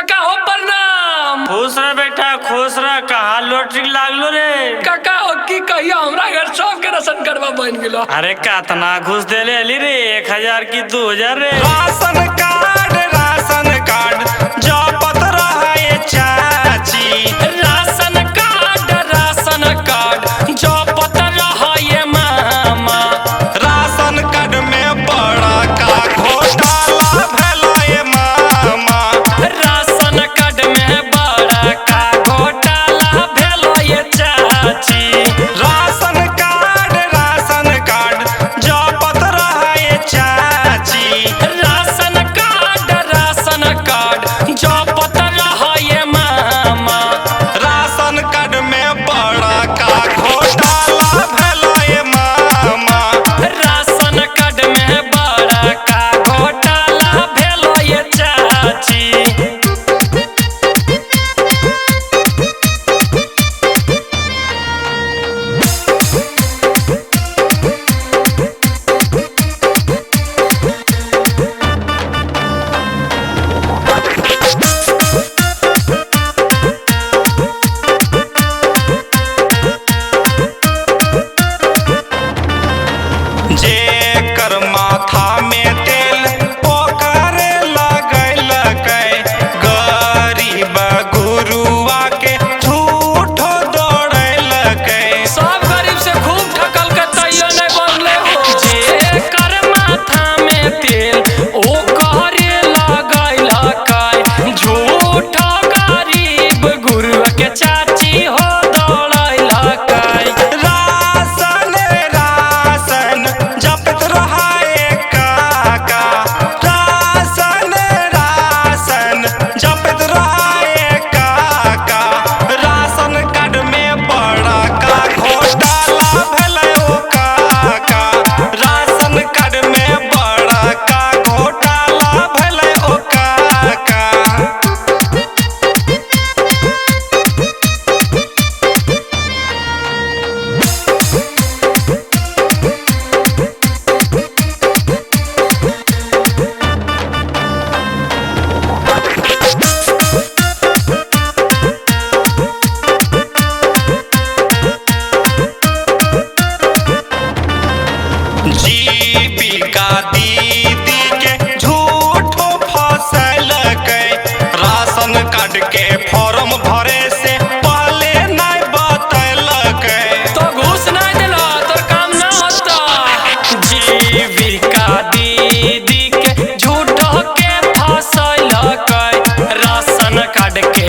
काका हो प्रणाम। खुश रह बेटा खुश रह। कहा लॉटरी लागलो रे? काका हो की कहिया हमरा घर सब के राशन कार्ड बन गेलो। अरे कितना घुस देले अली रे? 1000 की 2000 रे? राशन कार्ड जो पत्र है चाची। राशन कार्ड जो पत्र है मामा। राशन कार्ड में बड़ा का घोटाला भला ये मामा। राशन कार्ड में बड़ा का घोटाला भेलो ये चाची। राशन कार्ड जो पत्र है चाची। राशन कार्ड जो पत्र है मामा। राशन कार्ड में बड़ा का घोटाला भला ये मामा। राशन कार्ड में बड़ा का घोटाला भेलो ये चाची। जेकर माथा में तेल ओकर लगैलकै। गरीब गुरुआ के झूठो दौड़ैलकै। सब गरीब से खूब ठकल के तैयो नहीं बनले हो। जेकर माथा में तेल ओ करे लगैलकै। झूठो गरीब गुरुआ के चाची हो दौड़ैलकै। राशन जपत रहाए काका। राशन जपत रहाए काका। राशन कार्ड में बड़ा का घोटाला भलै ओ काका। राशन कार्ड में बड़ा का घोटाला भलै ओ काका। जीविका दीदी के झूठो फसलकै। राशन कार्ड के फॉर्म भरे से पहले नहीं बतैलकै। तो घूस नहीं दिला तो काम ना होता। जीविका दीदी के झूठो के फसलकै। राशन कार्ड के